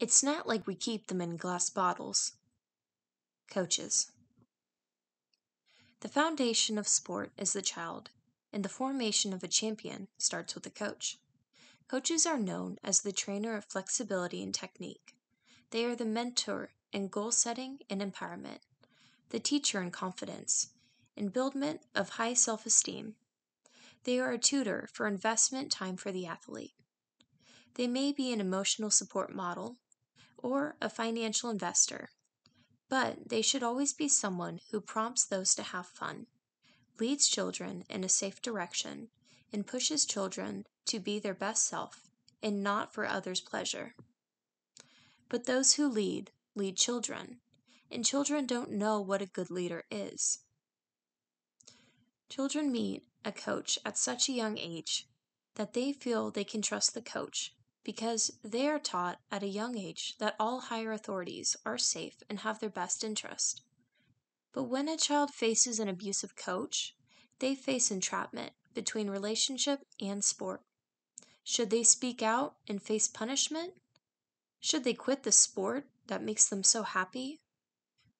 It's not like we keep them in glass bottles. Coaches. The foundation of sport is the child, and the formation of a champion starts with a coach. Coaches are known as the trainer of flexibility and technique. They are the mentor in goal setting and empowerment, the teacher in confidence, and buildment of high self-esteem. They are a tutor for investment time for the athlete. They may be an emotional support model or a financial investor, but they should always be someone who prompts those to have fun, leads children in a safe direction, and pushes children to be their best self and not for others' pleasure. But those who lead children, and children don't know what a good leader is. Children meet a coach at such a young age that they feel they can trust the coach because they are taught at a young age that all higher authorities are safe and have their best interest. But when a child faces an abusive coach, they face entrapment between relationship and sport. Should they speak out and face punishment? Should they quit the sport that makes them so happy?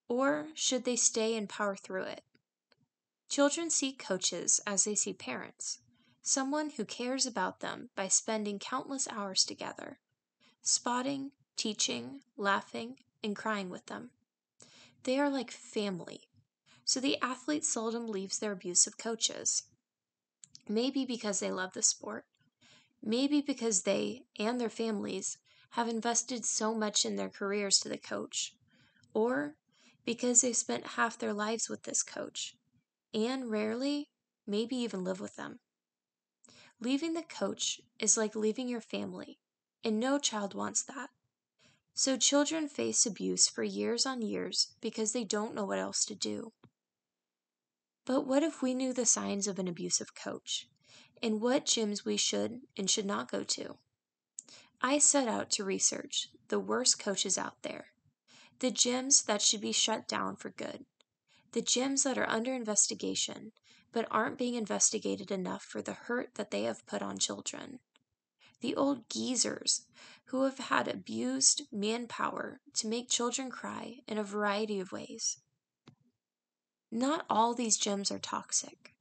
Or should they stay and power through it? Children see coaches as they see parents, someone who cares about them by spending countless hours together, spotting, teaching, laughing, and crying with them. They are like family, so the athlete seldom leaves their abusive coaches. Maybe because they love the sport, maybe because they and their families have invested so much in their careers to the coach, or because they've spent half their lives with this coach and rarely, maybe even live with them. Leaving the coach is like leaving your family, and no child wants that. So children face abuse for years on years because they don't know what else to do. But what if we knew the signs of an abusive coach, and what gyms we should and should not go to? I set out to research the worst coaches out there, the gyms that should be shut down for good, the gyms that are under investigation but aren't being investigated enough for the hurt that they have put on children, the old geezers who have had abused manpower to make children cry in a variety of ways. Not all these gyms are toxic.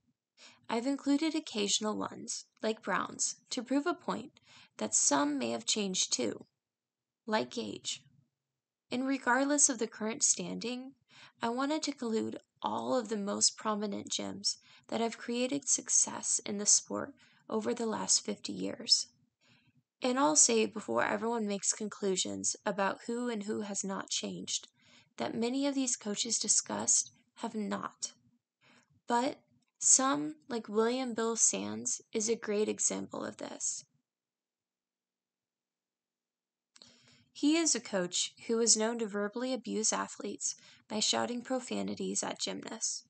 I've included occasional ones, like Brown's, to prove a point that some may have changed too, like Gage. And regardless of the current standing, I wanted to include all of the most prominent gyms that have created success in the sport over the last 50 years. And I'll say before everyone makes conclusions about who and who has not changed, that many of these coaches discussed have not. But some, like William Bill Sands, is a great example of this. He is a coach who is known to verbally abuse athletes by shouting profanities at gymnasts.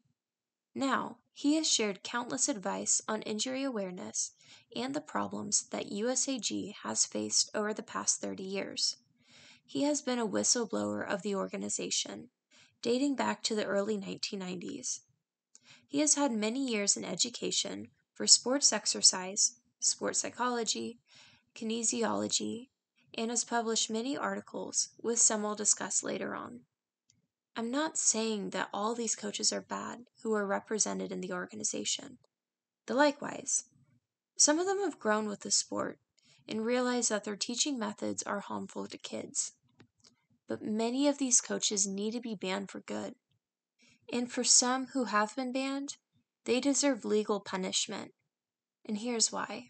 Now, he has shared countless advice on injury awareness and the problems that USAG has faced over the past 30 years. He has been a whistleblower of the organization, dating back to the early 1990s. He has had many years in education for sports exercise, sports psychology, kinesiology, and has published many articles, with some I'll discuss later on. I'm not saying that all these coaches are bad who are represented in the organization. Likewise, some of them have grown with the sport and realized that their teaching methods are harmful to kids. But many of these coaches need to be banned for good. And for some who have been banned, they deserve legal punishment. And here's why.